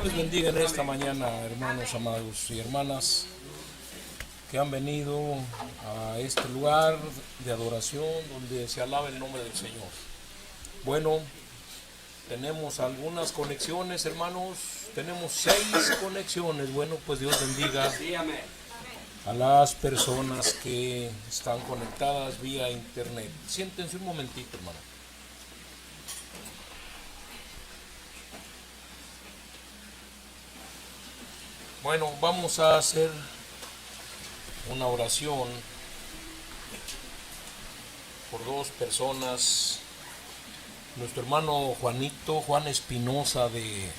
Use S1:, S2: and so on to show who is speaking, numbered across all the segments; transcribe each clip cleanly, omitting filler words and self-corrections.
S1: les bendiga en esta mañana, hermanos amados y hermanas que han venido a este lugar de adoración donde se alaba el nombre del Señor. Bueno, tenemos algunas conexiones, hermanos. Tenemos 6 conexiones. Bueno, pues Dios bendiga a las personas que están conectadas vía internet. Siéntense un momentito, hermano. Bueno, vamos a hacer una oración por 2 personas. Nuestro hermano Juan Espinosa de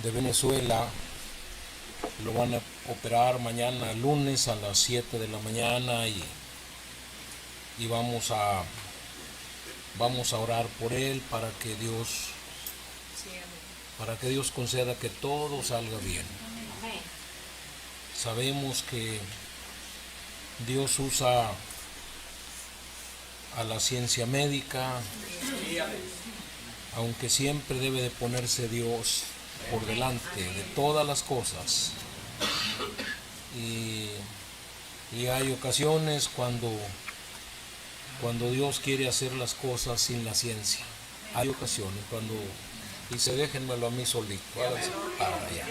S1: Venezuela, lo van a operar mañana lunes a las 7 de la mañana y vamos a orar por él para que Dios conceda que todo salga bien. Sabemos que Dios usa a la ciencia médica, aunque siempre debe de ponerse Dios por delante de todas las cosas. Y hay ocasiones cuando Dios quiere hacer las cosas sin la ciencia. Hay ocasiones cuando dice, déjenmelo a mí solito, háganse para allá.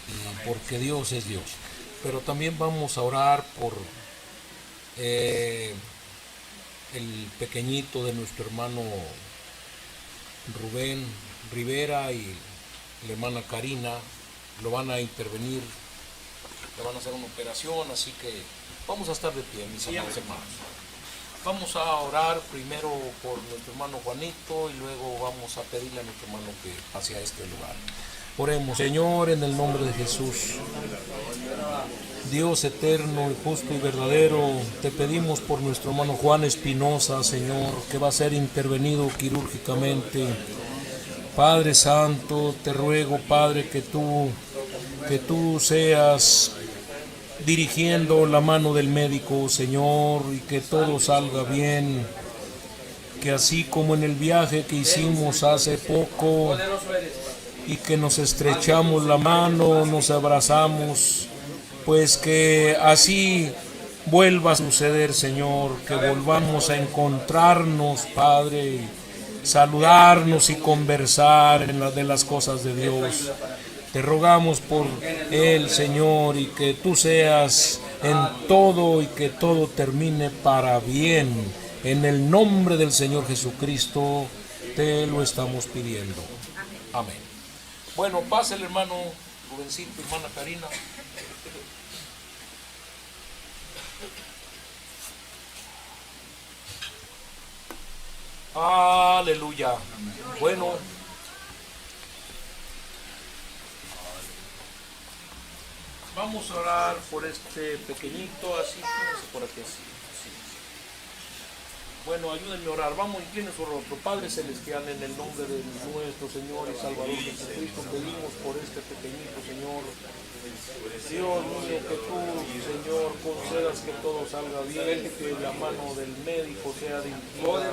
S1: Y porque Dios es Dios. Pero también vamos a orar por el pequeñito de nuestro hermano Rubén Rivera y la hermana Karina. Lo van a intervenir, le van a hacer una operación, así que vamos a estar de pie, mis amados hermanos. Vamos a orar primero por nuestro hermano Juanito y luego vamos a pedirle a nuestro hermano que pase a este lugar. Oremos. Señor, en el nombre de Jesús, Dios eterno y justo y verdadero, te pedimos por nuestro hermano Juan Espinosa, Señor, que va a ser intervenido quirúrgicamente. Padre Santo, te ruego, Padre, que tú seas dirigiendo la mano del médico, Señor, y que todo salga bien, que así como en el viaje que hicimos hace poco y que nos estrechamos la mano, nos abrazamos, pues que así vuelva a suceder, Señor, que volvamos a encontrarnos, Padre, saludarnos y conversar de las cosas de Dios. Te rogamos por él, Señor, y que tú seas en todo y que todo termine para bien. En el nombre del Señor Jesucristo te lo estamos pidiendo. Amén. Bueno, pase el hermano Rubensito, hermana Karina. Aleluya. Bueno, vamos a orar por este pequeñito, así, por aquí así. Bueno, ayúdenme a orar. Vamos, inclinen su rostro. Padre Celestial, en el nombre de nuestro Señor y Salvador Jesucristo, pedimos por este pequeño, Señor. Dios mío, que tú, Señor, concedas que todo salga bien, que la mano del médico sea dirigida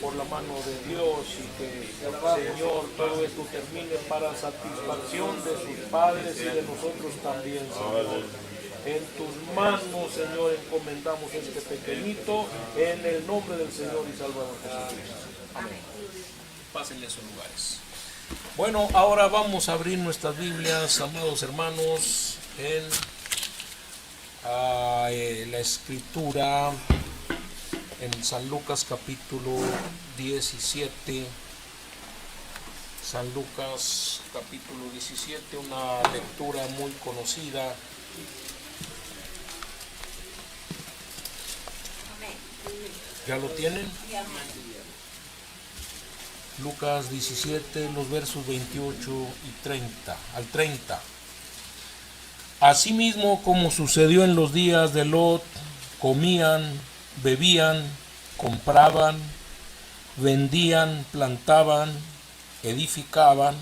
S1: por la mano de Dios y que, Señor, todo esto termine para satisfacción de sus padres y de nosotros también, Señor. En tus manos, Señor, encomendamos este pequeñito, en el nombre del Señor y Salvador Jesucristo. Amén. Pásenle a sus lugares. Bueno, ahora vamos a abrir nuestras Biblias, amados hermanos, en la Escritura, en San Lucas capítulo 17. San Lucas capítulo 17, una lectura muy conocida. ¿Ya lo tienen? Lucas 17, los versos 28 y 30, al 30. Asimismo, como sucedió en los días de Lot, comían, bebían, compraban, vendían, plantaban, edificaban.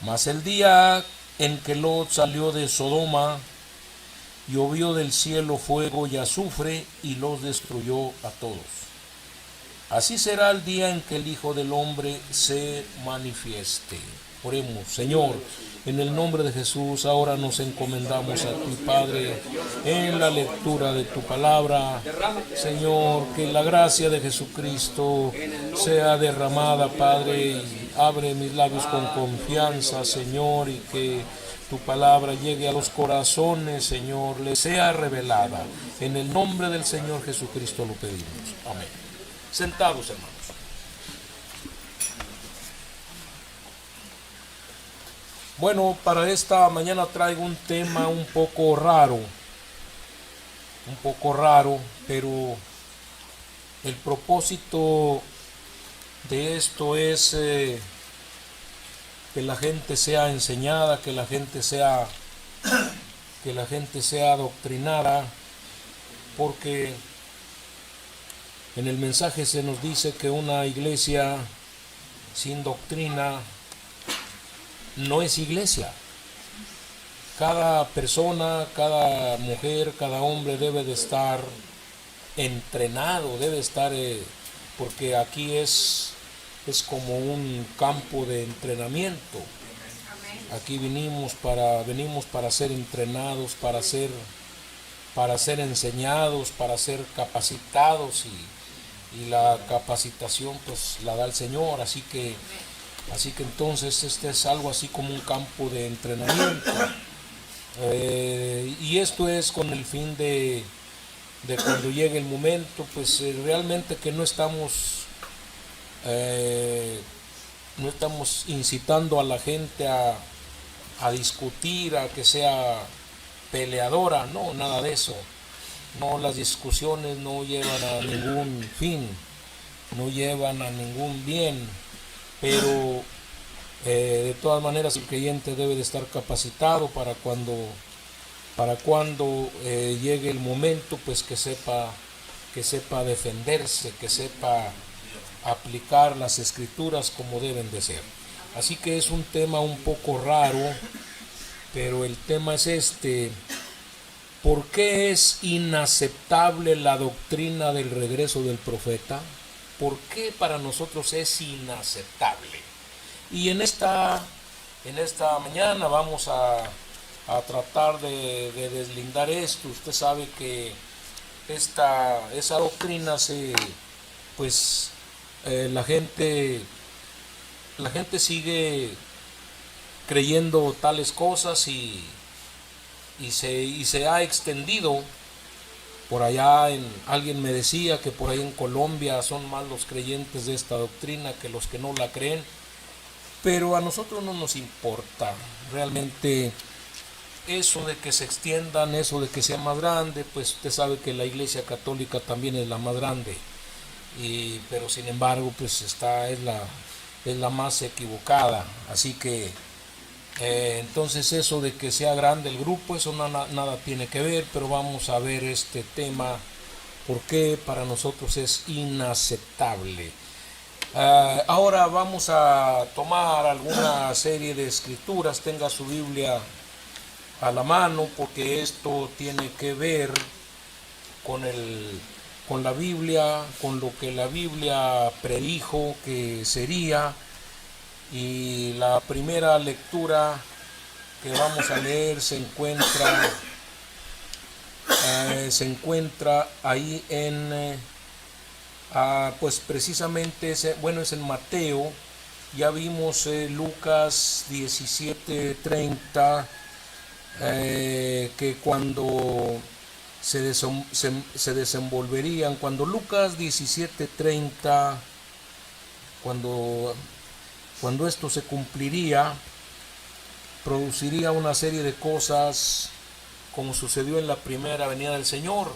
S1: Mas el día en que Lot salió de Sodoma, llovió del cielo fuego y azufre y los destruyó a todos. Así será el día en que el Hijo del Hombre se manifieste. Oremos. Señor, en el nombre de Jesús, ahora nos encomendamos a ti, Padre, en la lectura de tu palabra. Señor, que la gracia de Jesucristo sea derramada, Padre, y abre mis labios con confianza, Señor, y que tu palabra llegue a los corazones, Señor, le sea revelada. En el nombre del Señor Jesucristo lo pedimos. Amén. Sentados, hermanos. Bueno, para esta mañana traigo un tema un poco raro, pero el propósito de esto es que la gente sea enseñada, que la gente sea adoctrinada, porque en el mensaje se nos dice que una iglesia sin doctrina no es iglesia. Cada persona, cada mujer, cada hombre debe de estar entrenado, debe estar, porque aquí es como un campo de entrenamiento. Aquí venimos para ser entrenados, para ser enseñados, para ser capacitados, y la capacitación pues la da el Señor, así que entonces este es algo así como un campo de entrenamiento, y esto es con el fin de cuando llegue el momento, pues realmente que no estamos incitando a la gente a discutir, a que sea peleadora, no, nada de eso. No, las discusiones no llevan a ningún fin, no llevan a ningún bien, pero de todas maneras el creyente debe de estar capacitado para cuando llegue el momento, pues que sepa defenderse, que sepa aplicar las escrituras como deben de ser. Así que es un tema un poco raro, pero el tema es este: ¿por qué es inaceptable la doctrina del regreso del profeta? ¿Por qué para nosotros es inaceptable? Y en esta mañana vamos a tratar de deslindar esto. Usted sabe que esa doctrina la gente sigue creyendo tales cosas, y se ha extendido por allá. Alguien me decía que por ahí en Colombia son más los creyentes de esta doctrina que los que no la creen, pero a nosotros no nos importa realmente eso de que se extiendan, eso de que sea más grande. Pues usted sabe que la Iglesia Católica también es la más grande, pero sin embargo pues es la más equivocada. Así que entonces eso de que sea grande el grupo, eso nada tiene que ver, pero vamos a ver este tema, por qué para nosotros es inaceptable. Ahora vamos a tomar alguna serie de escrituras. Tenga su Biblia a la mano, porque esto tiene que ver con la Biblia, con lo que la Biblia predijo que sería. Y la primera lectura que vamos a leer se encuentra ahí pues precisamente es en Mateo. Ya vimos Lucas 17:30, que cuando se desenvolverían, cuando Lucas 17:30, cuando esto se cumpliría, produciría una serie de cosas como sucedió en la primera venida del Señor.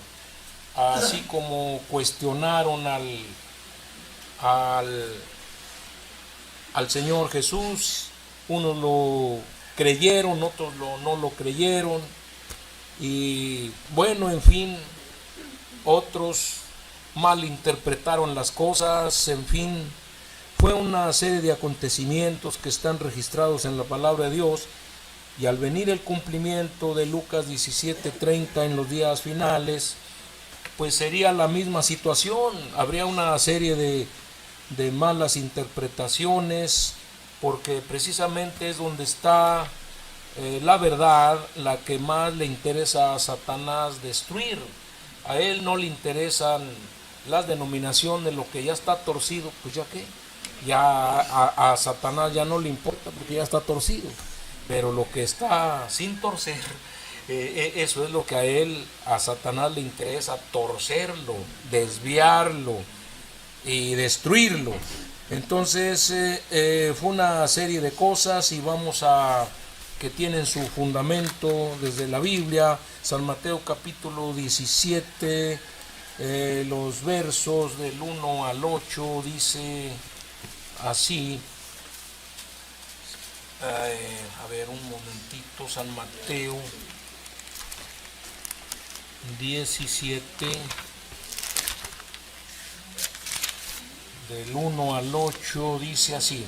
S1: Así como cuestionaron al Señor Jesús, unos lo creyeron, otros no lo creyeron, y bueno, en fin, otros malinterpretaron las cosas. En fin, fue una serie de acontecimientos que están registrados en la palabra de Dios, y al venir el cumplimiento de Lucas 17:30 en los días finales, pues sería la misma situación. Habría una serie de malas interpretaciones porque precisamente es donde está la verdad, la que más le interesa a Satanás destruir. A él no le interesan las denominaciones, lo que ya está torcido, pues ya qué, ya a Satanás ya no le importa porque ya está torcido, pero lo que está sin torcer, eso es lo que a Satanás le interesa, torcerlo, desviarlo y destruirlo. Entonces fue una serie de cosas y vamos a que tienen su fundamento desde la Biblia. San Mateo capítulo 17, los versos del 1 al 8 dice así. A ver un momentito, San Mateo 17, del 1 al 8 dice así.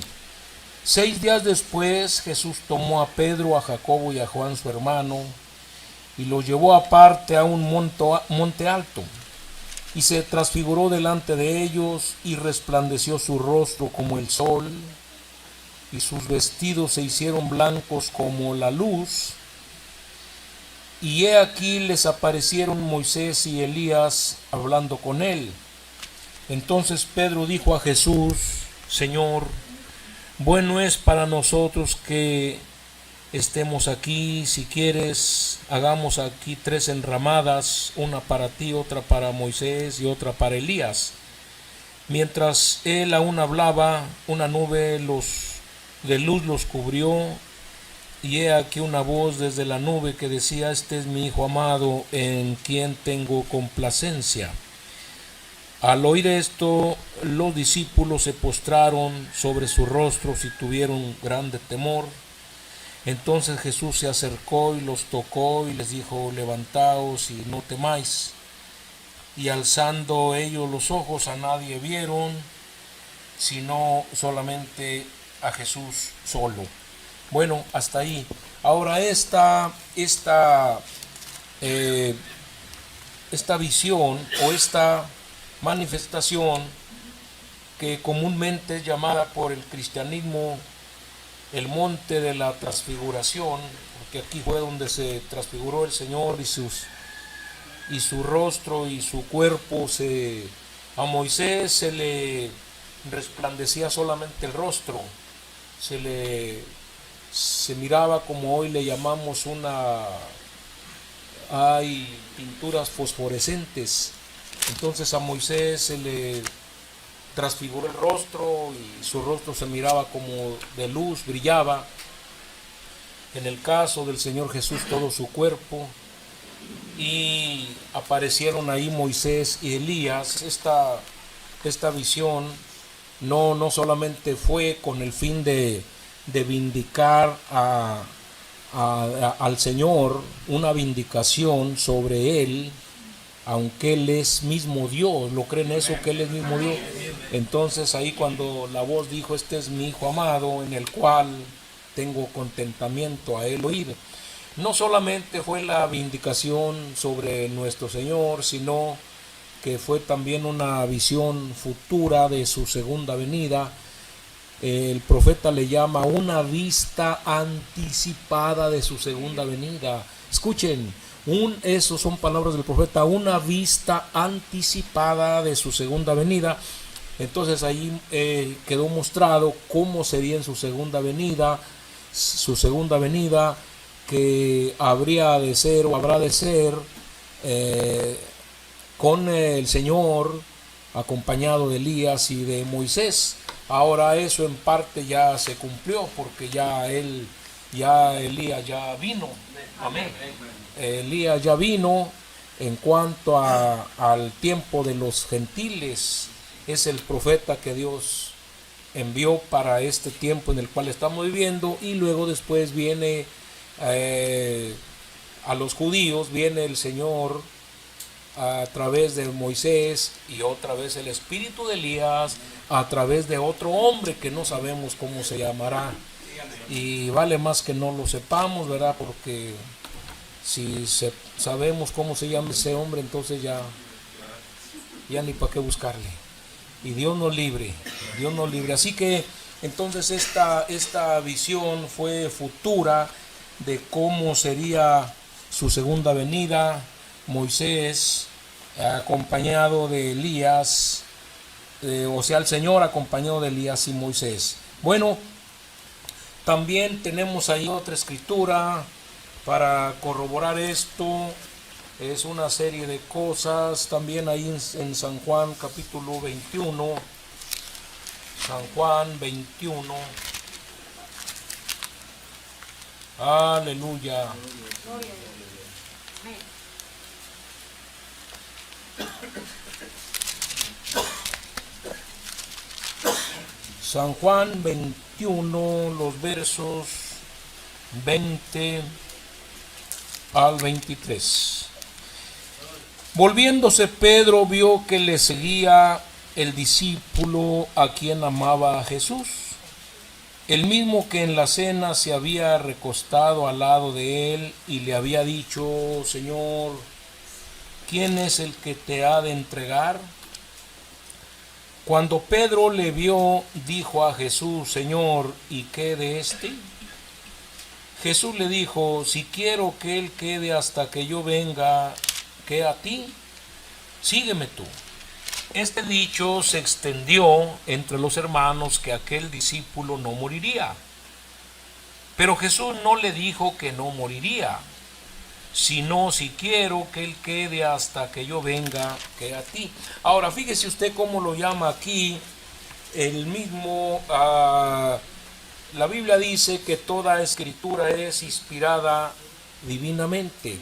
S1: 6 días después Jesús tomó a Pedro, a Jacobo y a Juan su hermano y los llevó aparte a un monte alto y se transfiguró delante de ellos y resplandeció su rostro como el sol y sus vestidos se hicieron blancos como la luz. Y he aquí les aparecieron Moisés y Elías hablando con él. Entonces Pedro dijo a Jesús: Señor, bueno es para nosotros que estemos aquí. Si quieres, hagamos aquí 3 enramadas, una para ti, otra para Moisés y otra para Elías. Mientras él aún hablaba, una nube de luz los cubrió, y he aquí una voz desde la nube que decía: Este es mi Hijo amado, en quien tengo complacencia. Al oír esto, los discípulos se postraron sobre sus rostros y tuvieron grande temor. Entonces Jesús se acercó y los tocó y les dijo: Levantaos y no temáis. Y alzando ellos los ojos, a nadie vieron, sino solamente a Jesús solo. Bueno, hasta ahí. Ahora esta visión o esta manifestación, que comúnmente es llamada por el cristianismo el monte de la transfiguración, porque aquí fue donde se transfiguró el Señor y su rostro y su cuerpo. A Moisés se le resplandecía solamente el rostro, se miraba como hoy le llamamos hay pinturas fosforescentes. Entonces a Moisés se le transfiguró el rostro y su rostro se miraba como de luz, brillaba. En el caso del Señor Jesús, todo su cuerpo. Y aparecieron ahí Moisés y Elías. Esta visión no solamente fue con el fin de vindicar al Señor, una vindicación sobre Él, aunque Él es mismo Dios. ¿Lo creen eso, que Él es mismo Dios? Entonces ahí cuando la voz dijo: Este es mi Hijo amado, en el cual tengo contentamiento, a Él oír. No solamente fue la vindicación sobre nuestro Señor, sino que fue también una visión futura de su segunda venida. El profeta le llama una vista anticipada de su segunda venida. Escuchen, esos son palabras del profeta, una vista anticipada de su segunda venida. Entonces ahí quedó mostrado cómo sería en su segunda venida, que habría de ser o habrá de ser con el Señor, acompañado de Elías y de Moisés. Ahora eso en parte ya se cumplió, porque Elías ya vino. Amén. Elías ya vino. En cuanto al tiempo de los gentiles, es el profeta que Dios envió para este tiempo en el cual estamos viviendo. Y luego después viene a los judíos, viene el Señor a través de Moisés, y otra vez el espíritu de Elías a través de otro hombre que no sabemos cómo se llamará, y vale más que no lo sepamos, ¿verdad? Porque si sabemos cómo se llama ese hombre, entonces ya ni para qué buscarle. Y Dios nos libre. Así que Entonces esta visión fue futura de cómo sería su segunda venida. Moisés acompañado de Elías, o sea, el Señor acompañado de Elías y Moisés. Bueno, también tenemos ahí otra escritura para corroborar esto. Es una serie de cosas también ahí en San Juan capítulo 21. San Juan 21. Aleluya. San Juan 21, los versos 20 al 23. Volviéndose Pedro vio que le seguía el discípulo a quien amaba a Jesús, el mismo que en la cena se había recostado al lado de él y le había dicho: Señor, ¿quién es el que te ha de entregar? Cuando Pedro le vio, dijo a Jesús: Señor, ¿y qué de este? Jesús le dijo: si quiero que él quede hasta que yo venga, ¿qué a ti? Sígueme tú. Este dicho se extendió entre los hermanos que aquel discípulo no moriría. Pero Jesús no le dijo que no moriría, sino: si quiero que él quede hasta que yo venga, que a ti. Ahora fíjese usted cómo lo llama aquí el mismo. La Biblia dice que toda escritura es inspirada divinamente.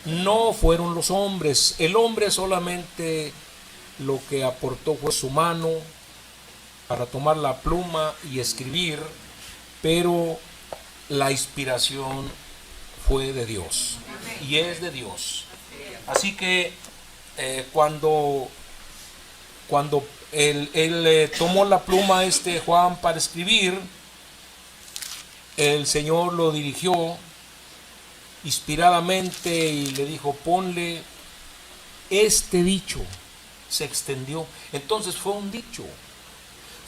S1: No fueron los hombres. El hombre solamente lo que aportó fue su mano para tomar la pluma y escribir, pero la inspiración fue de Dios y es de Dios. Así que cuando él tomó la pluma Juan para escribir, el Señor lo dirigió inspiradamente y le dijo: ponle este dicho. Se extendió. Entonces fue un dicho,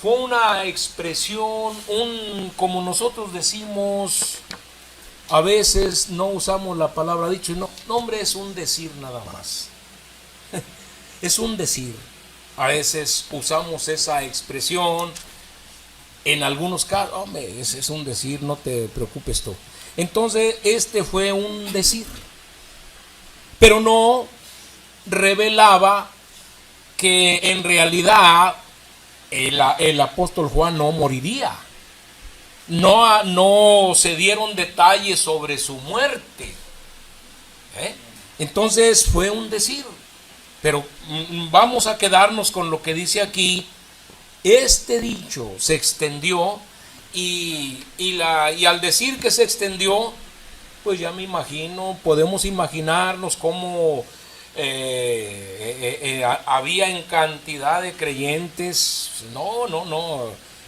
S1: fue una expresión, como nosotros decimos, a veces no usamos la palabra dicho, no, hombre, es un decir nada más. Es un decir. A veces usamos esa expresión, en algunos casos: hombre, es un decir, no te preocupes tú. Entonces fue un decir, pero no revelaba que en realidad el apóstol Juan no moriría. No se dieron detalles sobre su muerte. Entonces fue un decir. Pero vamos a quedarnos con lo que dice aquí. Este dicho se extendió y al decir que se extendió, pues ya me imagino, podemos imaginarnos cómo había en cantidad de creyentes. No,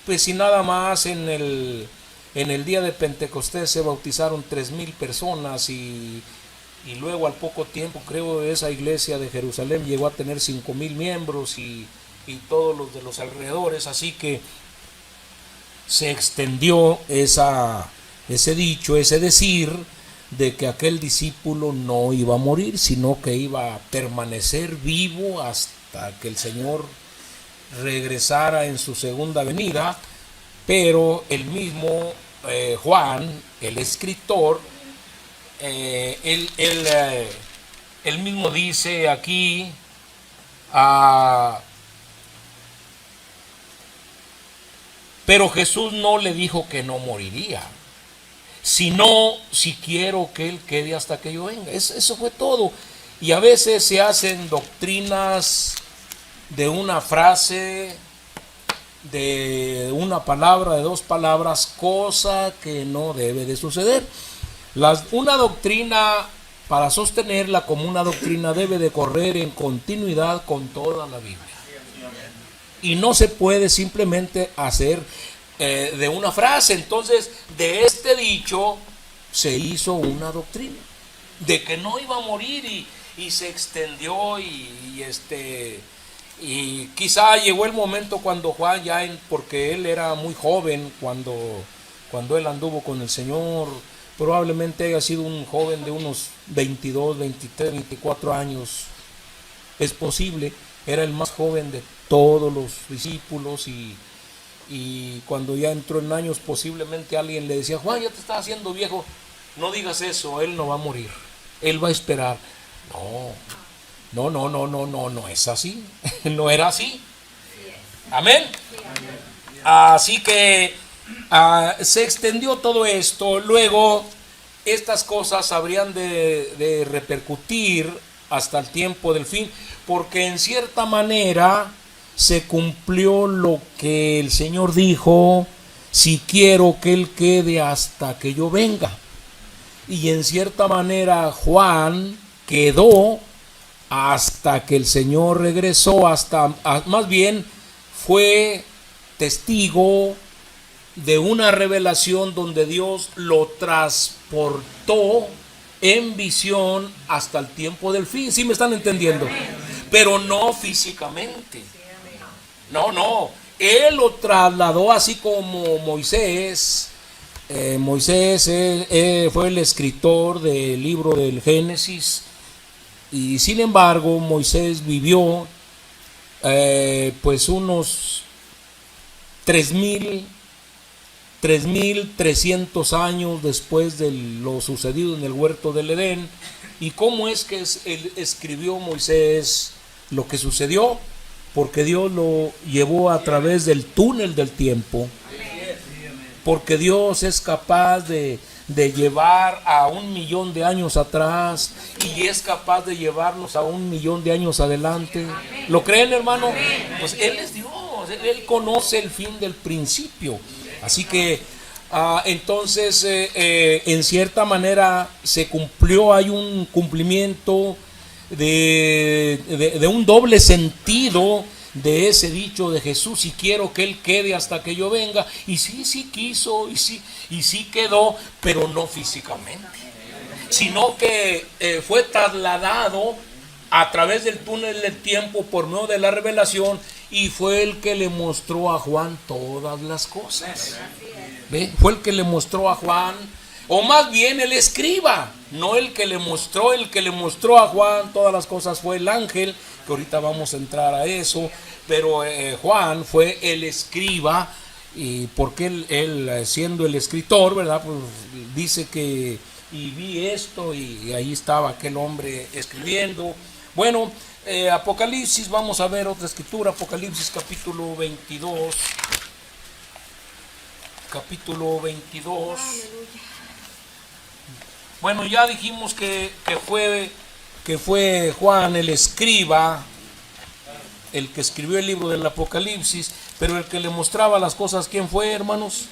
S1: pues si nada más en el día de Pentecostés se bautizaron 3,000 personas y luego al poco tiempo, creo, esa iglesia de Jerusalén llegó a tener 5,000 miembros y todos los de los alrededores. Así que se extendió ese dicho, ese decir de que aquel discípulo no iba a morir, sino que iba a permanecer vivo hasta que el Señor regresara en su segunda venida. Pero el mismo Juan, el escritor, él mismo dice aquí: pero Jesús no le dijo que no moriría, sino: si quiero que él quede hasta que yo venga. Eso fue todo. Y a veces se hacen doctrinas de una frase, de una palabra, de dos palabras, cosa que no debe de suceder. Una doctrina, para sostenerla como una doctrina, debe de correr en continuidad con toda la Biblia. Y no se puede simplemente hacer de una frase. Entonces, de este dicho se hizo una doctrina de que no iba a morir y se extendió y Y quizá llegó el momento cuando Juan porque él era muy joven cuando él anduvo con el Señor, probablemente haya sido un joven de unos 22, 23, 24 años. Es posible, era el más joven de todos los discípulos y cuando ya entró en años posiblemente alguien le decía: Juan, ya te estás haciendo viejo, no digas eso, él no va a morir, él va a esperar. No es así, no era así. Amén. Así que se extendió todo esto. Luego estas cosas habrían de repercutir hasta el tiempo del fin, porque en cierta manera se cumplió lo que el Señor dijo: si quiero que Él quede hasta que yo venga. Y en cierta manera Juan quedó hasta que el Señor regresó, más bien fue testigo de una revelación donde Dios lo transportó en visión hasta el tiempo del fin. ¿Sí me están entendiendo? Pero no físicamente. No. Él lo trasladó así como Moisés. Moisés fue el escritor del libro del Génesis. Y sin embargo, Moisés vivió pues unos 3.300 años después de lo sucedido en el huerto del Edén. ¿Y cómo es que él escribió Moisés lo que sucedió? Porque Dios lo llevó a través del túnel del tiempo. Porque Dios es capaz de llevar a 1.000.000 de años atrás y es capaz de llevarnos a 1.000.000 de años adelante. ¿Lo creen, hermano? Pues Él es Dios, Él conoce el fin del principio. Así que entonces en cierta manera se cumplió, hay un cumplimiento de un doble sentido de ese dicho de Jesús: y quiero que Él quede hasta que yo venga. Y sí quiso, y sí quedó, pero no físicamente, sino que fue trasladado a través del túnel del tiempo por medio de la revelación, y fue el que le mostró a Juan todas las cosas. ¿Ve? Fue el que le mostró a Juan, o más bien el escriba, no el que le mostró. El que le mostró a Juan todas las cosas fue el ángel, que ahorita vamos a entrar a eso. Pero Juan fue el escriba, y porque él siendo el escritor, ¿verdad? Pues dice que y vi esto, y ahí estaba aquel hombre escribiendo. Bueno, Apocalipsis, vamos a ver otra escritura, Apocalipsis capítulo 22. Capítulo 22. Bueno, ya dijimos que fue Juan el escriba, el que escribió el libro del Apocalipsis, pero el que le mostraba las cosas, ¿quién fue, hermanos?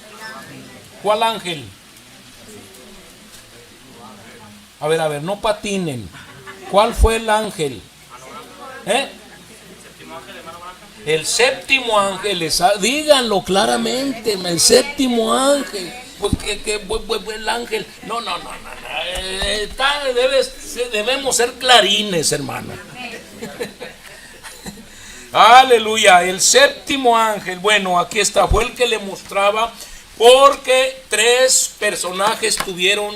S1: ¿Cuál ángel? A ver, no patinen. ¿Cuál fue el ángel? El séptimo ángel, díganlo claramente, el séptimo ángel. Pues el ángel, no. Debemos ser clarines, hermano. Aleluya, el séptimo ángel. Bueno, aquí está, fue el que le mostraba, porque 3 personajes tuvieron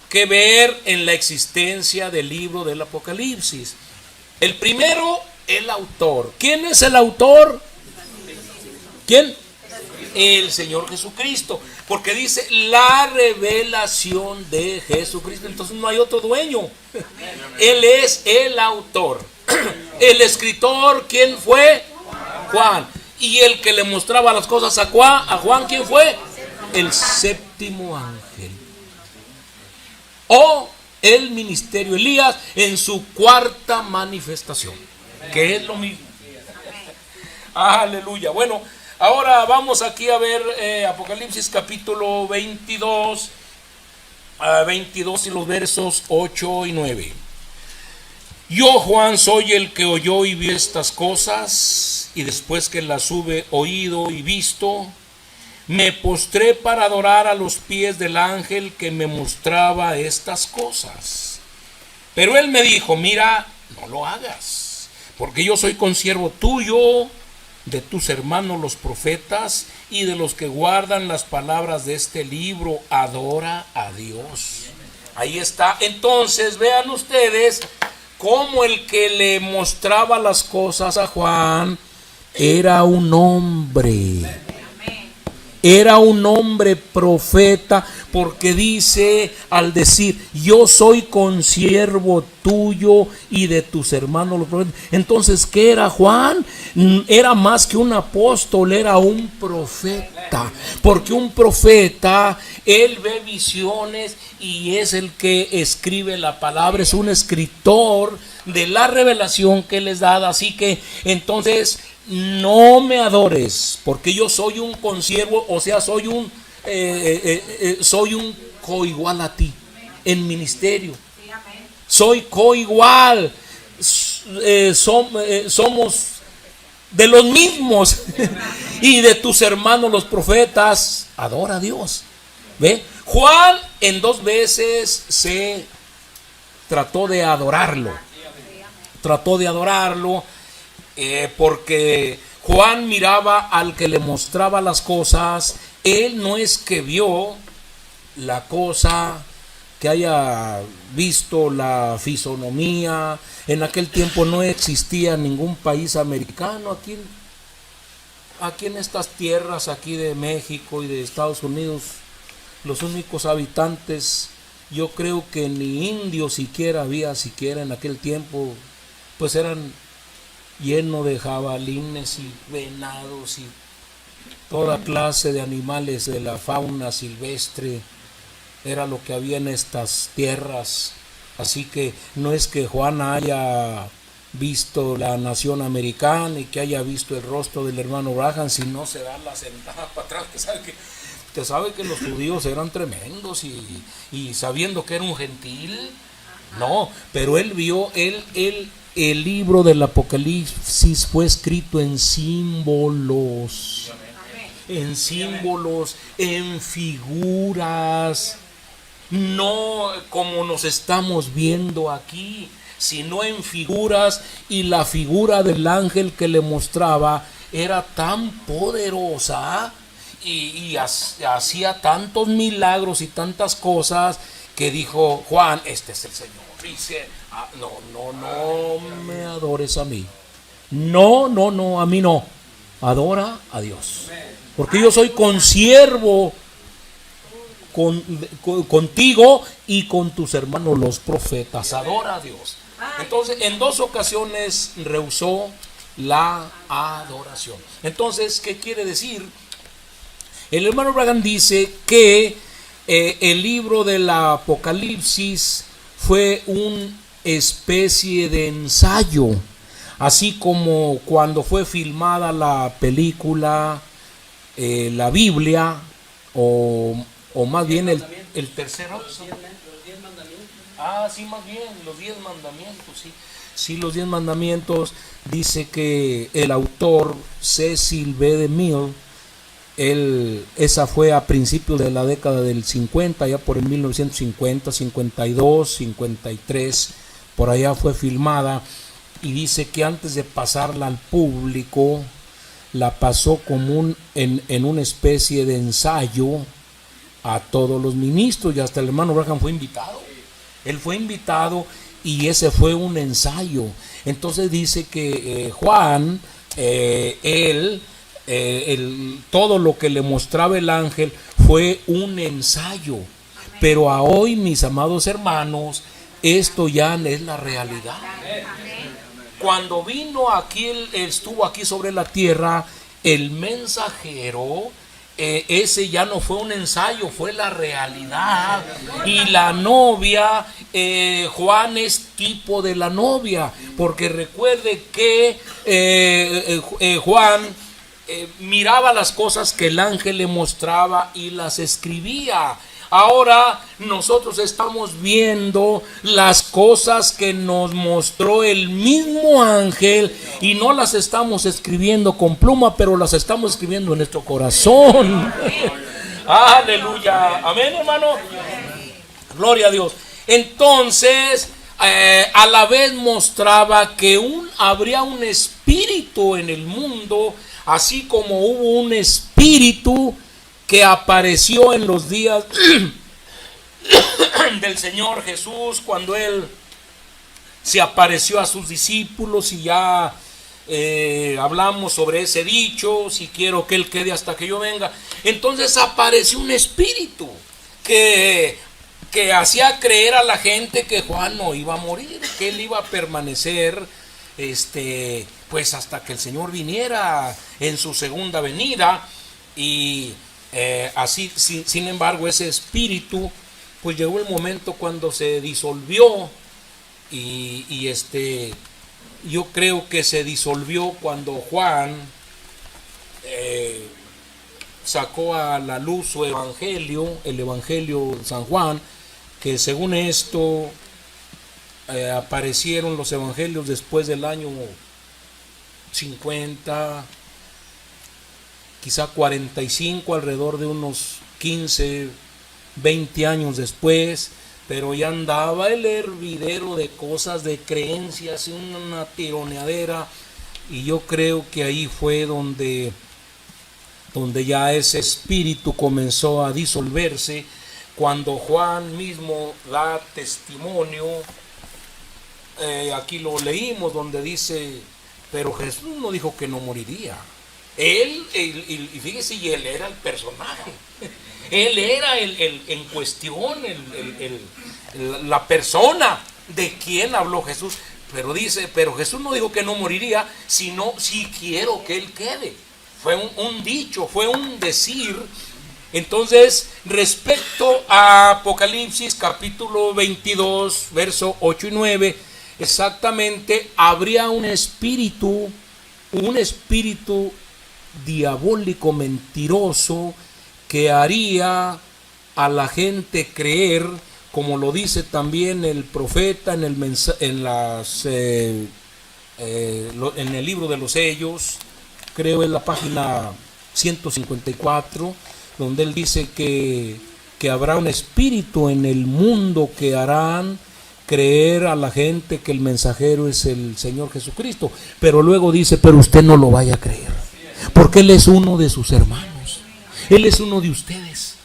S1: que ver en la existencia del libro del Apocalipsis. El primero, el autor. ¿Quién es el autor? ¿Quién? El Señor Jesucristo, porque dice la revelación de Jesucristo. Entonces no hay otro dueño. Él es el autor. El escritor, ¿quién fue? Juan. Y el que le mostraba las cosas a Juan, ¿quién fue? El séptimo ángel. O el ministerio Elías en su 4ª manifestación, que es lo mismo. Aleluya. Bueno, ahora vamos aquí a ver Apocalipsis capítulo 22 y los versos 8 y 9. Yo, Juan, soy el que oyó y vio estas cosas, y después que las hube oído y visto, me postré para adorar a los pies del ángel que me mostraba estas cosas. Pero él me dijo: mira, no lo hagas, porque yo soy consiervo tuyo, de tus hermanos los profetas y de los que guardan las palabras de este libro. Adora a Dios. Ahí está. Entonces vean ustedes cómo el que le mostraba las cosas a Juan era un hombre. Era un hombre profeta, porque dice al decir, yo soy consiervo tuyo y de tus hermanos los profetas. Entonces, ¿qué era Juan? Era más que un apóstol, era un profeta. Porque un profeta, él ve visiones y es el que escribe la palabra, es un escritor de la revelación que les da. Así que entonces, no me adores, porque yo soy un consiervo, o sea, soy un coigual a ti en ministerio. Soy coigual, somos de los mismos. Y de tus hermanos los profetas, adora a Dios. ¿Ve? Juan en 2 veces se trató de adorarlo. Porque Juan miraba al que le mostraba las cosas. Él no es que vio la cosa, que haya visto la fisonomía. En aquel tiempo no existía ningún país americano aquí en estas tierras, aquí de México y de Estados Unidos. Los únicos habitantes, yo creo que ni indios siquiera en aquel tiempo, pues eran lleno de jabalines y venados y toda clase de animales de la fauna silvestre. Era lo que había en estas tierras. Así que no es que Juan haya visto la nación americana y que haya visto el rostro del hermano Branham, si no se da la sentada para atrás. Usted sabe que los judíos eran tremendos y sabiendo que era un gentil. No, pero él vio, el libro del Apocalipsis fue escrito en símbolos, en figuras, no como nos estamos viendo aquí, sino en figuras. Y la figura del ángel que le mostraba era tan poderosa y hacía tantos milagros y tantas cosas que dijo Juan, este es el Señor. Dice, no me adores a mí. No, a mí no. Adora a Dios. Porque yo soy consiervo contigo y con tus hermanos los profetas. Adora a Dios. Entonces, en 2 ocasiones rehusó la adoración. Entonces, ¿qué quiere decir? El hermano Branham dice que el libro del Apocalipsis fue una especie de ensayo, así como cuando fue filmada la película, la Biblia, o más bien el tercero. Los 10 mandamientos. Sí, más bien, los 10 mandamientos, sí. Sí, los 10 mandamientos. Dice que el autor Cecil B. DeMille, esa fue a principios de la década del 50, ya por el 1950, 52, 53, por allá fue filmada, y dice que antes de pasarla al público, la pasó como en una especie de ensayo a todos los ministros, y hasta el hermano Branham fue invitado. Él fue invitado y ese fue un ensayo. Entonces dice que Juan, todo lo que le mostraba el ángel fue un ensayo. Pero a hoy, mis amados hermanos, esto ya es la realidad. Cuando vino aquí, estuvo aquí sobre la tierra, el mensajero, ese ya no fue un ensayo, fue la realidad. Y la novia, Juan es tipo de la novia, porque recuerde que Juan miraba las cosas que el ángel le mostraba y las escribía. Ahora nosotros estamos viendo las cosas que nos mostró el mismo ángel y no las estamos escribiendo con pluma, pero las estamos escribiendo en nuestro corazón. Aleluya. Amén, hermano. Gloria a Dios. Entonces, a la vez mostraba que habría un espíritu en el mundo, así como hubo un espíritu que apareció en los días del Señor Jesús, cuando Él se apareció a sus discípulos, y ya hablamos sobre ese dicho: si quiero que Él quede hasta que yo venga. Entonces apareció un espíritu que hacía creer a la gente que Juan no iba a morir, que él iba a permanecer pues hasta que el Señor viniera en su segunda venida. Y así, sin embargo, ese espíritu, pues llegó el momento cuando se disolvió, y yo creo que se disolvió cuando Juan sacó a la luz su evangelio, el evangelio de San Juan, que según esto aparecieron los evangelios después del año 50, quizá 45, alrededor de unos 15, 20 años después, pero ya andaba el hervidero de cosas, de creencias, una tironeadera, y yo creo que ahí fue donde ya ese espíritu comenzó a disolverse, cuando Juan mismo da testimonio. Aquí lo leímos, donde dice: pero Jesús no dijo que no moriría. Y fíjese, y él era el personaje, él era en cuestión, la persona de quien habló Jesús. Pero dice: pero Jesús no dijo que no moriría, sino si quiero que él quede. Fue un dicho, fue un decir. Entonces, respecto a Apocalipsis capítulo 22, verso 8 y 9, exactamente, habría un espíritu diabólico, mentiroso, que haría a la gente creer, como lo dice también el profeta en el libro de los sellos, creo en la página 154, donde él dice que habrá un espíritu en el mundo que harán creer a la gente que el mensajero es el Señor Jesucristo, pero luego dice: pero usted no lo vaya a creer, porque Él es uno de sus hermanos, Él es uno de ustedes.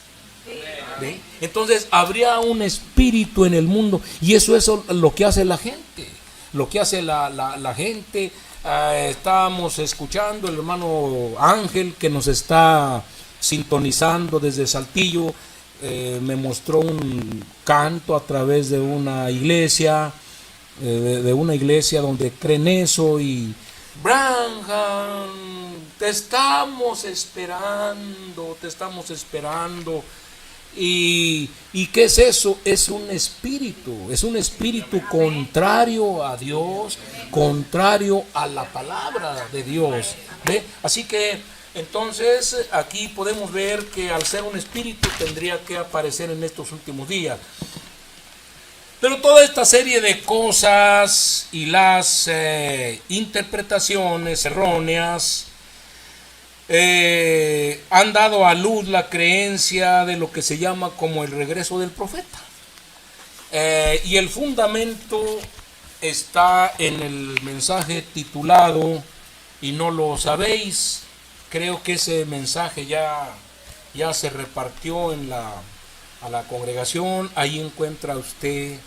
S1: ¿Ve? Entonces habría un espíritu en el mundo, y eso es lo que hace la gente, la gente. Estábamos escuchando el hermano Ángel, que nos está sintonizando desde Saltillo, me mostró un canto a través de una iglesia, donde creen eso, y Branham, te estamos esperando. ¿Y qué es eso? Es un espíritu contrario a Dios, contrario a la palabra de Dios. ¿Ve? Así que entonces aquí podemos ver que al ser un espíritu tendría que aparecer en estos últimos días. Pero toda esta serie de cosas y las interpretaciones erróneas han dado a luz la creencia de lo que se llama como el regreso del profeta. Y el fundamento está en el mensaje titulado "Y no lo sabéis". Creo que ese mensaje ya se repartió a la congregación. Ahí encuentra usted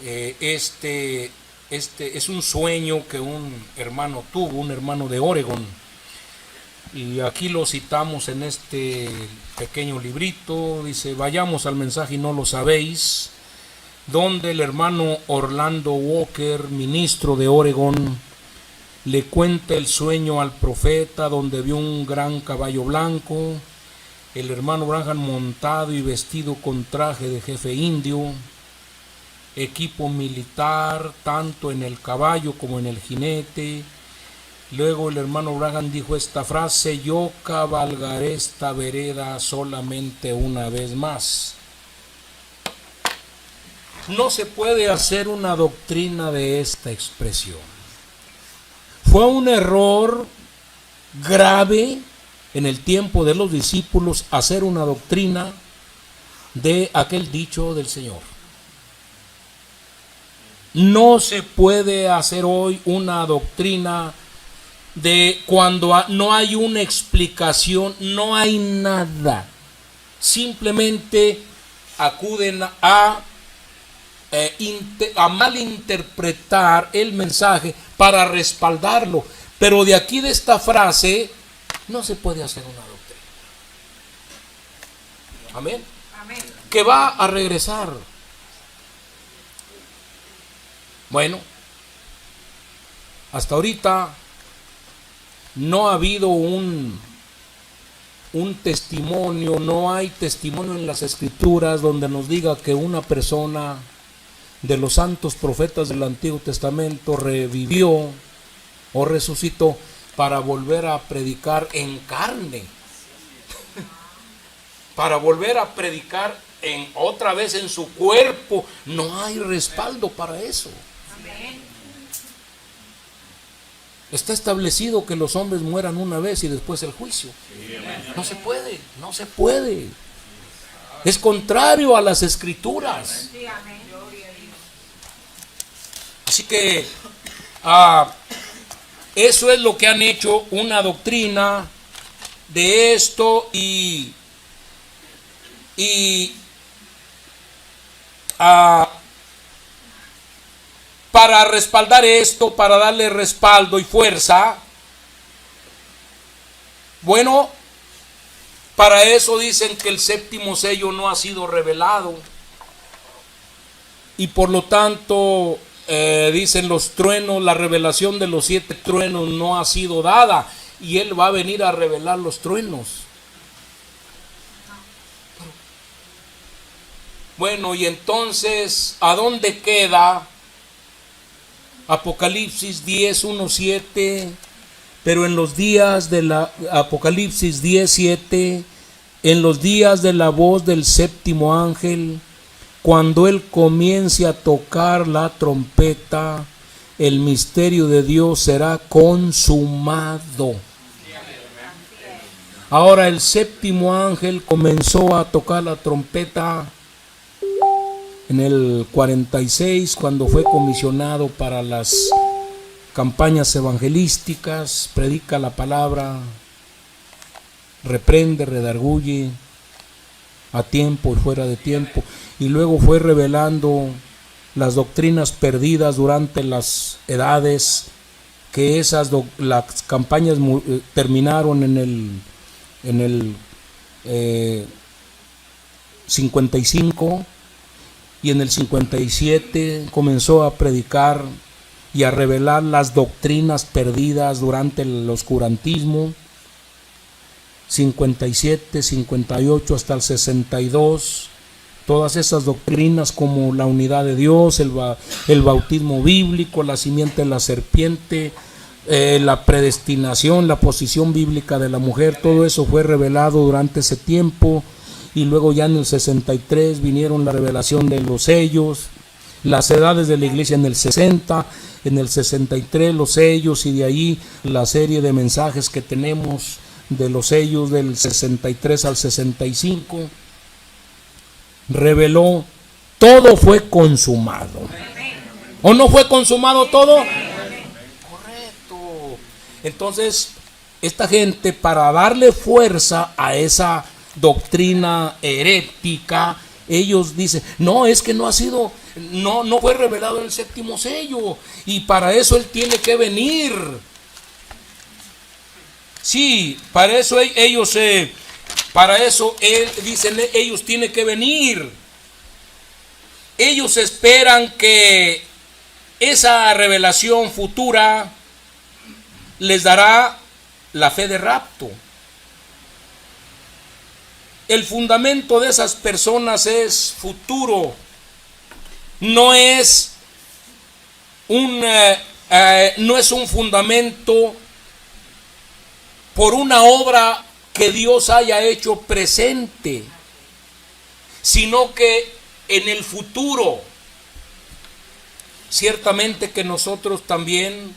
S1: este es un sueño que un hermano tuvo, un hermano de Oregon, y aquí lo citamos en este pequeño librito. Dice: vayamos al mensaje "Y no lo sabéis", donde el hermano Orlando Walker, ministro de Oregon, le cuenta el sueño al profeta, donde vio un gran caballo blanco, el hermano Branham montado y vestido con traje de jefe indio, equipo militar tanto en el caballo como en el jinete. Luego el hermano Branham dijo esta frase: yo cabalgaré esta vereda solamente una vez más. No se puede hacer una doctrina de esta expresión. Fue un error grave en el tiempo de los discípulos hacer una doctrina de aquel dicho del Señor. No se puede hacer hoy una doctrina de cuando no hay una explicación, no hay nada. Simplemente acuden a malinterpretar el mensaje para respaldarlo. Pero de aquí, de esta frase, no se puede hacer una doctrina. Amén. Amén. Que va a regresar. Bueno, hasta ahorita no ha habido un testimonio, no hay testimonio en las Escrituras donde nos diga que una persona de los santos profetas del Antiguo Testamento revivió o resucitó para volver a predicar en carne, para volver a predicar otra vez en su cuerpo. No hay respaldo para eso. Está establecido que los hombres mueran una vez y después el juicio. No se puede, no se puede. Es contrario a las Escrituras. Así que eso es lo que han hecho, una doctrina de esto y para respaldar esto, para darle respaldo y fuerza, bueno, para eso dicen que el séptimo sello no ha sido revelado y por lo tanto dicen los truenos, la revelación de los 7 truenos no ha sido dada y Él va a venir a revelar los truenos. Bueno, y entonces, ¿a dónde queda Apocalipsis 10, 1, 7? Pero en los días de la Apocalipsis 10, 7, en los días de la voz del séptimo ángel, cuando él comience a tocar la trompeta, el misterio de Dios será consumado. Ahora el séptimo ángel comenzó a tocar la trompeta en el 46, cuando fue comisionado para las campañas evangelísticas, predica la palabra, reprende, redarguye a tiempo y fuera de tiempo, y luego fue revelando las doctrinas perdidas durante las edades, que las campañas terminaron en el 55, y en el 57 comenzó a predicar y a revelar las doctrinas perdidas durante el oscurantismo. 57, 58 hasta el 62, todas esas doctrinas como la unidad de Dios, el bautismo bíblico, la simiente de la serpiente, la predestinación, la posición bíblica de la mujer, todo eso fue revelado durante ese tiempo. Y luego ya en el 63 vinieron la revelación de los sellos, las edades de la iglesia en el 60, en el 63 los sellos, y de ahí la serie de mensajes que tenemos de los sellos del 63 al 65. Reveló, todo fue consumado. ¿O no fue consumado todo? Correcto. Entonces, esta gente, para darle fuerza a esa doctrina herética, ellos dicen, no, es que no fue revelado el séptimo sello, y para eso Él tiene que venir. Sí, para eso ellos dicen, ellos tienen que venir. Ellos esperan que esa revelación futura les dará la fe de rapto. El fundamento de esas personas es futuro, no es un fundamento por una obra que Dios haya hecho presente, sino que en el futuro. Ciertamente que nosotros también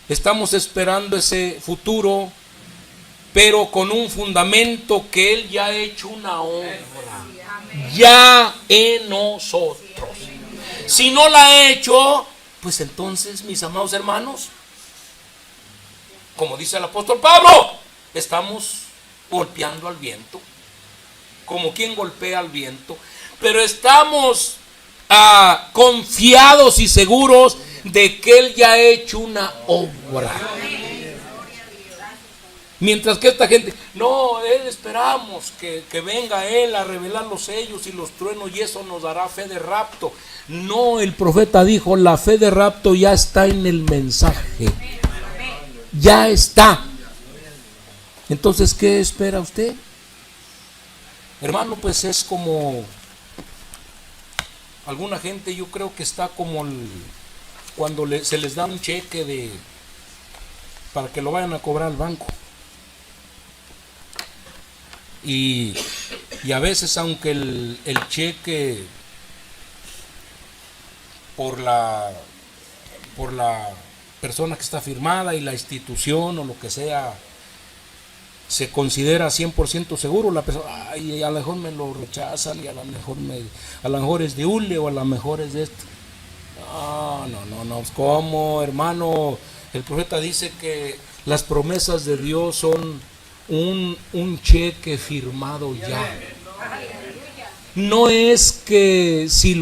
S1: estamos esperando ese futuro, pero con un fundamento que Él ya ha hecho una obra, ya en nosotros. Si no la ha hecho, pues entonces, mis amados hermanos, como dice el apóstol Pablo, estamos golpeando al viento, como quien golpea al viento, pero estamos confiados y seguros de que Él ya ha hecho una obra. Mientras que esta gente, no, Él esperamos que venga Él a revelar los sellos y los truenos y eso nos dará fe de rapto. No, el profeta dijo, la fe de rapto ya está en el mensaje. Ya está. Entonces, ¿qué espera usted? Hermano, pues es como alguna gente, yo creo que está como cuando se les da un cheque para que lo vayan a cobrar al banco. Y a veces, aunque el cheque por la persona que está firmada y la institución o lo que sea se considera 100% seguro, la persona, ay, a lo mejor me lo rechazan y a lo mejor es de hule o a lo mejor es de esto. No, ¿cómo, hermano? El profeta dice que las promesas de Dios son un cheque firmado ya. No es que si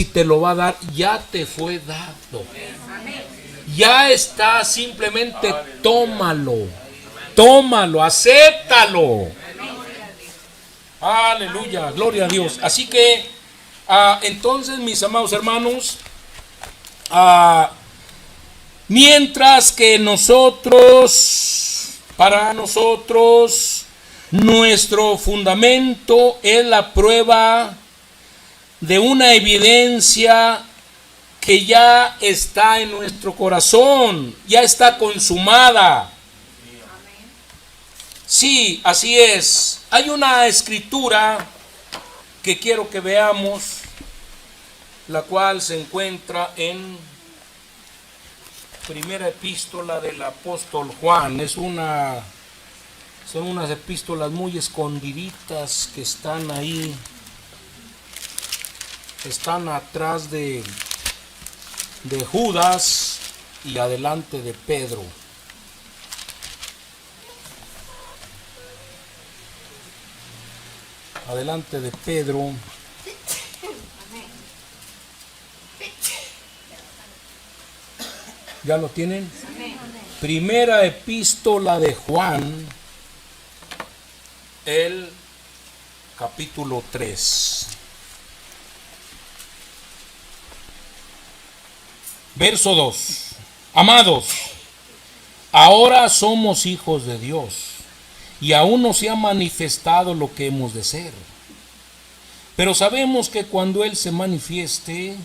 S1: te lo va a dar, ya te fue dado. Ya está, simplemente tómalo, acéptalo. Aleluya, gloria a Dios. Así que, entonces, mis amados hermanos, mientras que para nosotros, nuestro fundamento es la prueba de una evidencia que ya está en nuestro corazón, ya está consumada. Sí, así es. Hay una escritura que quiero que veamos, la cual se encuentra en primera epístola del apóstol Juan. Son unas epístolas muy escondiditas que están ahí, están atrás de Judas y adelante de Pedro. Adelante de Pedro. ¿Ya lo tienen? Primera epístola de Juan, el capítulo 3. Verso 2. Amados, ahora somos hijos de Dios, y aún no se ha manifestado lo que hemos de ser. Pero sabemos que cuando Él se manifieste,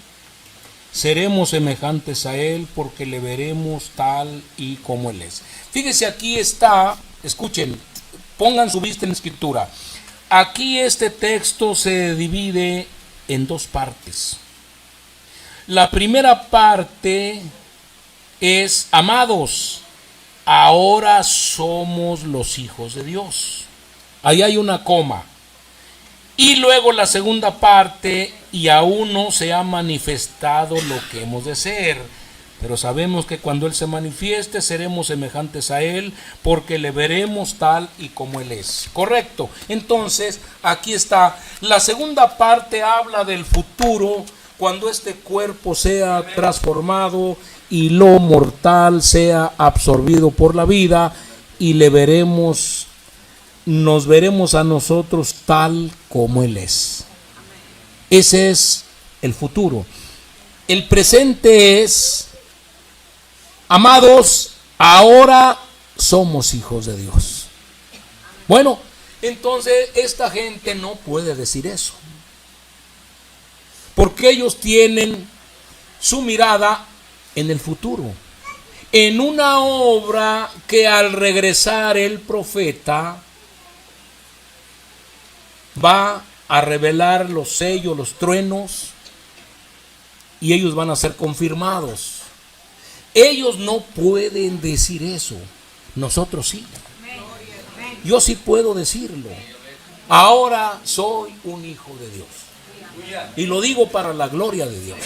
S1: seremos semejantes a Él, porque le veremos tal y como Él es. Fíjese, aquí está, escuchen, pongan su vista en la escritura. Aquí este texto se divide en dos partes. La primera parte es, amados, ahora somos los hijos de Dios. Ahí hay una coma. Y luego la segunda parte, y aún no se ha manifestado lo que hemos de ser. Pero sabemos que cuando Él se manifieste, seremos semejantes a Él, porque le veremos tal y como Él es. Correcto. Entonces, aquí está. La segunda parte habla del futuro, cuando este cuerpo sea transformado y lo mortal sea absorbido por la vida, y nos veremos a nosotros tal como Él es. Ese es el futuro. El presente es, amados, ahora somos hijos de Dios. Bueno, entonces esta gente no puede decir eso, porque ellos tienen su mirada en el futuro, en una obra que al regresar el profeta va a revelar los sellos, los truenos, y ellos van a ser confirmados. Ellos no pueden decir eso, nosotros sí. Yo sí puedo decirlo. Ahora soy un hijo de Dios. Y lo digo para la gloria de Dios.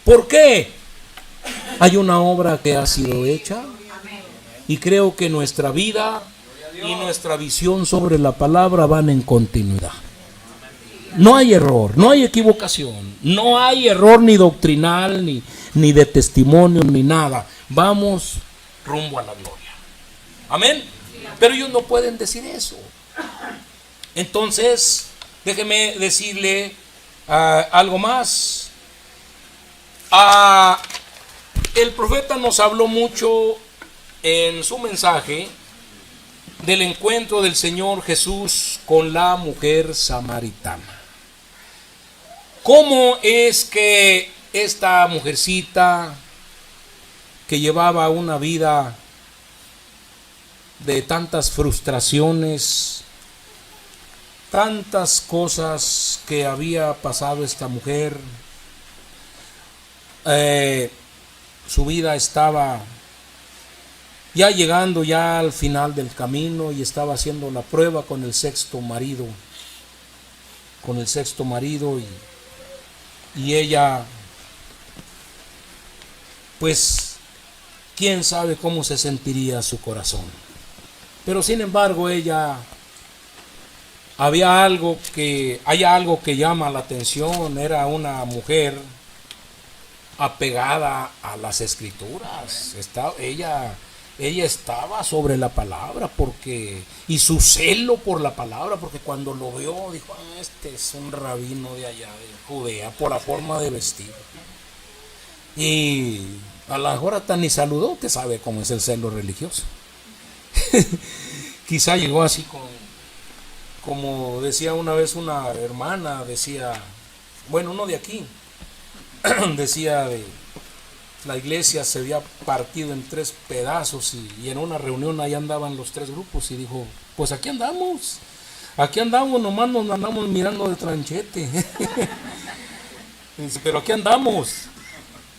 S1: ¿Por qué? Hay una obra que ha sido hecha y creo que nuestra vida y nuestra visión sobre la palabra van en continuidad. No hay error, no hay equivocación, no hay error ni doctrinal, ni de testimonio, ni nada. Vamos rumbo a la gloria. Amén. Pero ellos no pueden decir eso. Entonces, déjeme decirle algo más. El profeta nos habló mucho en su mensaje del encuentro del Señor Jesús con la mujer samaritana. ¿Cómo es que esta mujercita que llevaba una vida de tantas frustraciones, tantas cosas que había pasado esta mujer, su vida estaba ya llegando ya al final del camino y estaba haciendo la prueba con el sexto marido, y ella, pues, quién sabe cómo se sentiría su corazón. Pero sin embargo, hay algo que llama la atención. Era una mujer apegada a las escrituras. Ella estaba sobre la palabra, y su celo por la palabra, porque cuando lo vio dijo: este es un rabino de allá de Judea, por la forma de vestir. Y a la mejor hasta ni saludó. Usted sabe cómo es el celo religioso. Quizá llegó así como decía una vez una hermana, uno de aquí, decía la iglesia se había partido en 3 pedazos y en una reunión ahí andaban los 3 grupos y dijo: pues aquí andamos, nomás nos andamos mirando de tranchete. Pero aquí andamos.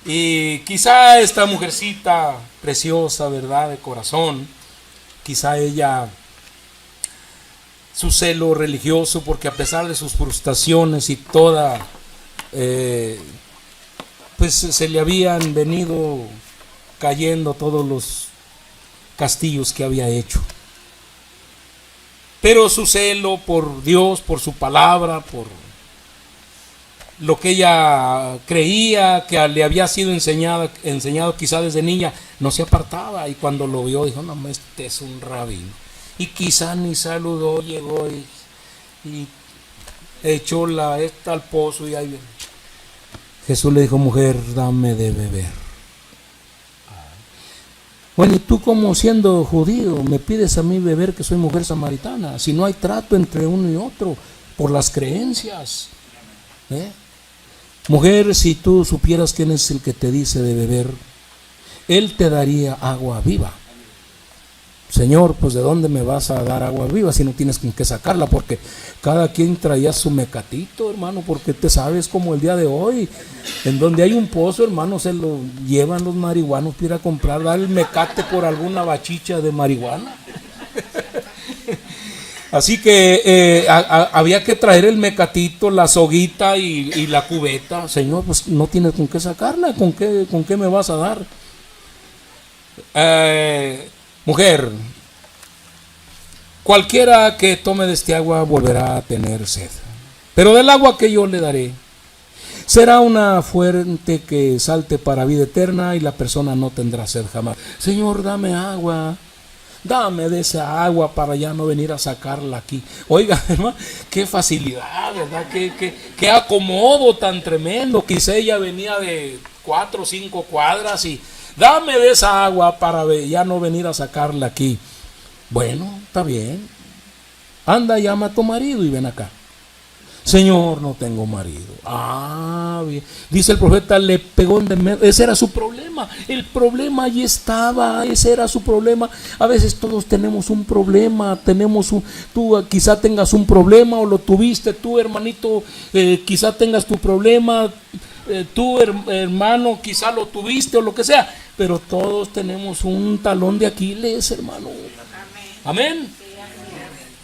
S1: Y quizá esta mujercita preciosa, ¿verdad?, de corazón, quizá ella, su celo religioso, porque a pesar de sus frustraciones y toda, pues se le habían venido cayendo todos los castillos que había hecho. Pero su celo por Dios, por su palabra, por lo que ella creía que le había sido enseñado quizá desde niña, no se apartaba. Y cuando lo vio dijo: no, este es un rabino. Y quizá ni saludó, llegó y echó al pozo y ahí viene. Jesús le dijo: mujer, dame de beber. Bueno, y tú, como siendo judío, me pides a mí beber, que soy mujer samaritana, si no hay trato entre uno y otro por las creencias. Mujer, si tú supieras quién es el que te dice de beber, él te daría agua viva. Señor, pues ¿de dónde me vas a dar agua viva si no tienes con qué sacarla? Porque cada quien traía su mecatito, hermano, porque te sabes como el día de hoy, en donde hay un pozo, hermano, se lo llevan los marihuanos para ir a comprar, dar el mecate por alguna bachicha de marihuana. Así que había que traer el mecatito, la soguita y la cubeta. Señor, pues no tienes con qué sacarla, ¿con qué me vas a dar? Mujer, cualquiera que tome de este agua volverá a tener sed, pero del agua que yo le daré será una fuente que salte para vida eterna, y la persona no tendrá sed jamás. Señor, dame agua. Dame de esa agua para ya no venir a sacarla aquí. Oiga, hermano, qué facilidad, ¿verdad? Qué acomodo tan tremendo. Quizá ella venía de 4 o 5 cuadras y dame de esa agua para ya no venir a sacarla aquí. Bueno, está bien. Anda, llama a tu marido y ven acá. Señor, no tengo marido. Bien. Dice el profeta, le pegó en medio. Ese era su problema. El problema allí estaba. Ese era su problema. A veces todos tenemos un problema. Tú quizá tengas un problema, o lo tuviste tú, hermanito. Quizá tengas tu problema. Tú, hermano, quizá lo tuviste o lo que sea. Pero todos tenemos un talón de Aquiles, hermano. Amén.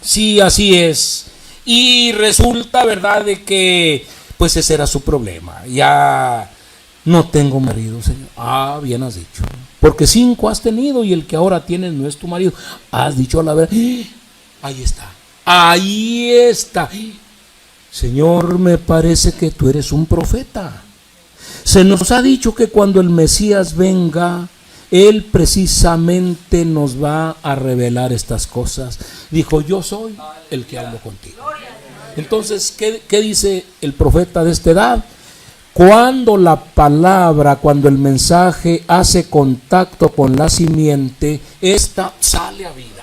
S1: Sí, así es. Y resulta, ¿verdad?, de que pues ese era su problema. Ya no tengo marido, Señor. Ah, bien has dicho. Porque 5 has tenido y el que ahora tienes no es tu marido. Has dicho la verdad. Ahí está. Ahí está. Señor, me parece que tú eres un profeta. Se nos ha dicho que cuando el Mesías venga, Él precisamente nos va a revelar estas cosas. Dijo, yo soy el que hablo contigo. Entonces, ¿qué dice el profeta de esta edad? Cuando la palabra, cuando el mensaje hace contacto con la simiente, esta sale a vida.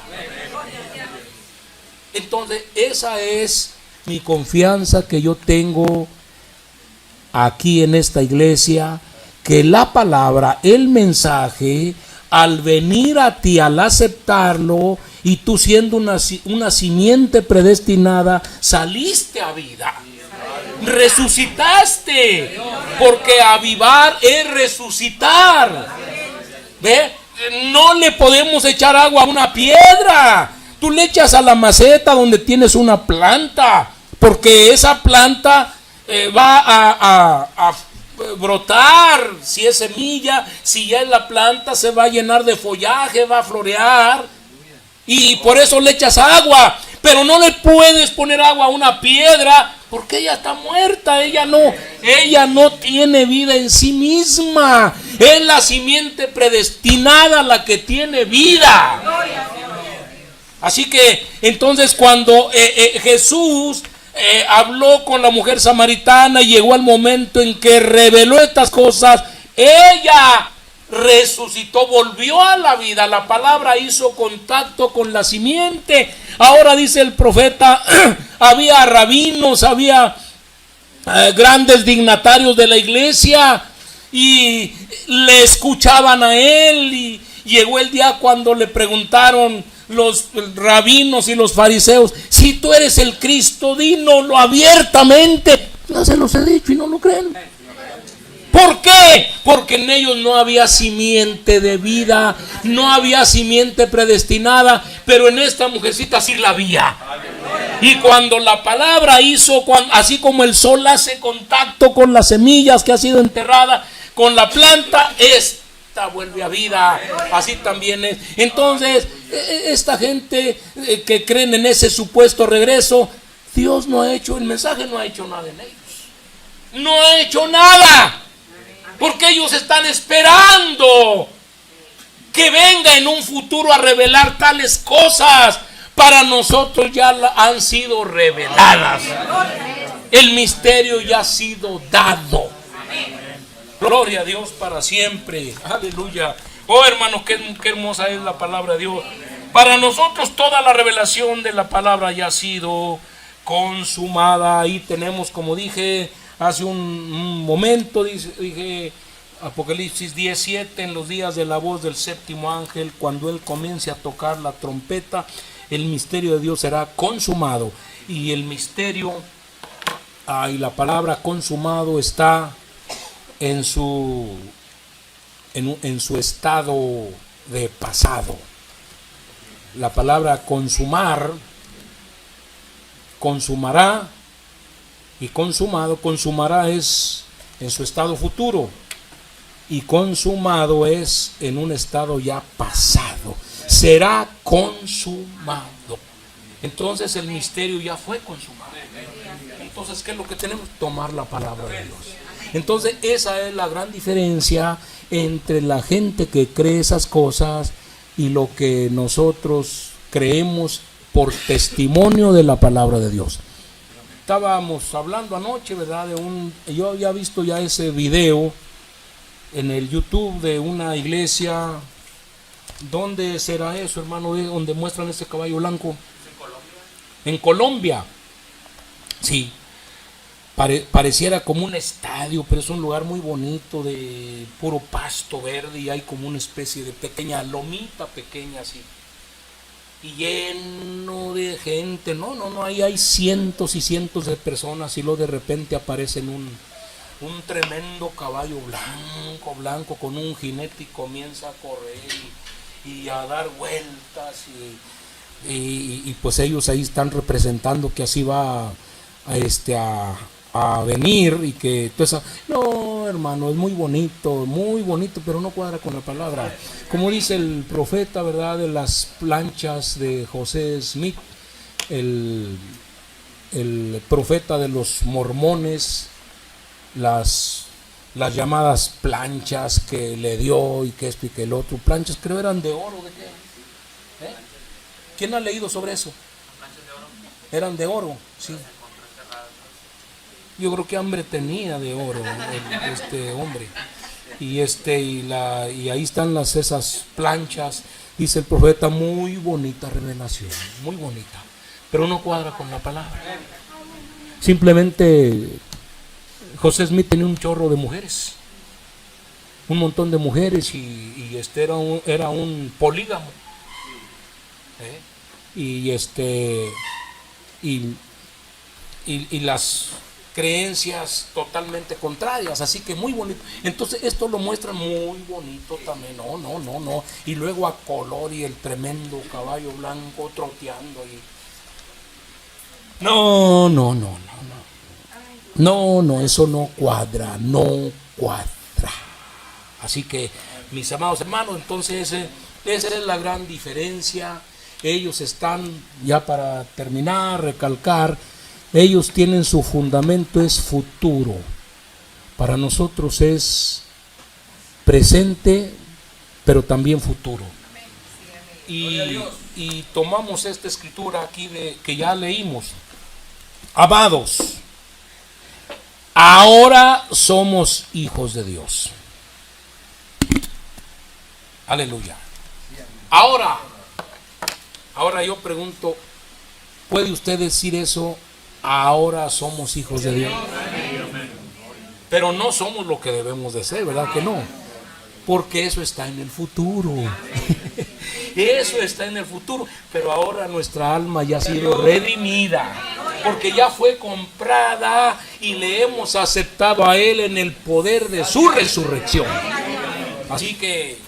S1: Entonces, esa es mi confianza que yo tengo aquí en esta iglesia, que la palabra, el mensaje, al venir a ti, al aceptarlo, y tú siendo una simiente predestinada, saliste a vida. Resucitaste, porque avivar es resucitar. ¿Ve? No le podemos echar agua a una piedra. Tú le echas a la maceta donde tienes una planta, porque esa planta va a brotar. Si es semilla, si ya es la planta, se va a llenar de follaje, va a florear, y por eso le echas agua. Pero no le puedes poner agua a una piedra, porque ella está muerta. Ella no tiene vida en sí misma. Es la simiente predestinada la que tiene vida. Así que entonces cuando Jesús habló con la mujer samaritana y llegó al momento en que reveló estas cosas, ella resucitó, volvió a la vida. La palabra hizo contacto con la simiente. Ahora dice el profeta, había rabinos, había grandes dignatarios de la iglesia y le escuchaban a él. Y llegó el día cuando le preguntaron los rabinos y los fariseos, si tú eres el Cristo, dínoslo abiertamente. Ya se los he dicho y no lo creen. ¿Por qué? Porque en ellos no había simiente de vida, no había simiente predestinada, pero en esta mujercita sí la había. Y cuando la palabra hizo, así como el sol hace contacto con las semillas que ha sido enterrada, con la planta, esta vuelve a vida. Así también es. Entonces, esta gente que creen en ese supuesto regreso, Dios no ha hecho, el mensaje no ha hecho nada en ellos. No ha hecho nada. Porque ellos están esperando que venga en un futuro a revelar tales cosas. Para nosotros ya han sido reveladas. El misterio ya ha sido dado. Gloria a Dios para siempre. Aleluya. Oh, hermanos, qué hermosa es la palabra de Dios. Para nosotros toda la revelación de la palabra ya ha sido consumada. Ahí tenemos, como dije hace un momento, dije Apocalipsis 17, en los días de la voz del séptimo ángel, cuando él comience a tocar la trompeta, el misterio de Dios será consumado. Y el misterio y la palabra consumado está en su estado de pasado. La palabra consumar, consumará, y consumado, consumará es en su estado futuro, y consumado es en un estado ya pasado. Será consumado. Entonces el misterio ya fue consumado. Entonces, ¿qué es lo que tenemos? Tomar la palabra de Dios. Entonces esa es la gran diferencia entre la gente que cree esas cosas y lo que nosotros creemos por testimonio de la palabra de Dios. Estábamos hablando anoche, ¿verdad? Yo había visto ya ese video en el YouTube de una iglesia. ¿Dónde será eso, hermano? Donde muestran ese caballo blanco. En Colombia. Sí. Pareciera como un estadio, pero es un lugar muy bonito de puro pasto verde y hay como una especie de pequeña lomita pequeña así. Y lleno de gente. No, ahí hay cientos y cientos de personas y luego de repente aparecen un tremendo caballo blanco con un jinete y comienza a correr y a dar vueltas y pues ellos ahí están representando que así va a venir y que entonces, no, hermano, es muy bonito, pero no cuadra con la palabra. Como dice el profeta, ¿verdad? De las planchas de José Smith, el profeta de los mormones, las llamadas planchas que le dio y que esto y que el otro, planchas creo eran de oro, ¿de qué? ¿Eh? ¿Quién ha leído sobre eso? Eran de oro, sí. Yo creo que hambre tenía de oro este hombre. Y ahí están esas planchas, dice el profeta, muy bonita revelación, muy bonita, pero no cuadra con la palabra. Simplemente José Smith tenía un chorro de mujeres, un montón de mujeres, y era un polígamo. Y las creencias totalmente contrarias, así que muy bonito. Entonces esto lo muestra muy bonito también, no, y luego a color y el tremendo caballo blanco troteando y no, eso no cuadra. Así que, mis amados hermanos, entonces esa es la gran diferencia. Ellos están, ya para terminar, recalcar, ellos tienen su fundamento, es futuro. Para nosotros es presente, pero también futuro. Y tomamos esta escritura aquí que ya leímos. Amados, ahora somos hijos de Dios. Aleluya. Ahora yo pregunto, ¿puede usted decir eso? Ahora somos hijos de Dios. Pero no somos lo que debemos de ser, ¿verdad que no? Porque eso está en el futuro. Eso está en el futuro. Pero ahora nuestra alma ya ha sido redimida, porque ya fue comprada y le hemos aceptado a Él en el poder de su resurrección. Así que,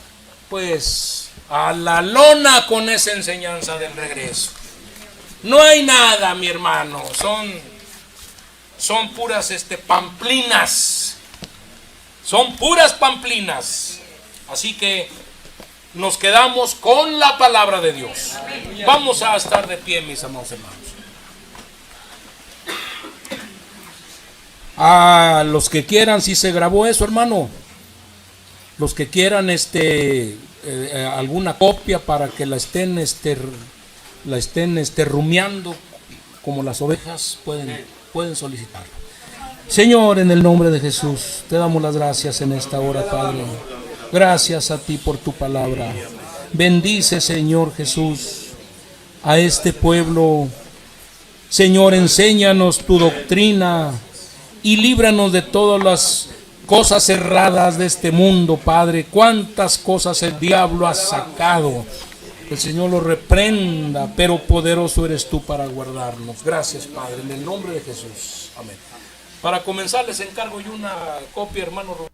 S1: pues, a la lona con esa enseñanza del regreso. No hay nada, mi hermano. Son puras pamplinas. Son puras pamplinas. Así que nos quedamos con la palabra de Dios. Vamos a estar de pie, mis amados hermanos. A los que quieran, si se grabó eso, hermano, los que quieran alguna copia para que la estén rumiando como las ovejas, pueden solicitarlo. Señor, en el nombre de Jesús, te damos las gracias en esta hora, Padre. Gracias a ti por tu palabra. Bendice, Señor Jesús, a este pueblo. Señor, enséñanos tu doctrina y líbranos de todas las cosas erradas de este mundo, Padre. Cuántas cosas el diablo ha sacado. Que el Señor lo reprenda, pero poderoso eres tú para guardarnos. Gracias, Padre, en el nombre de Jesús. Amén. Para comenzar les encargo yo una copia, hermano.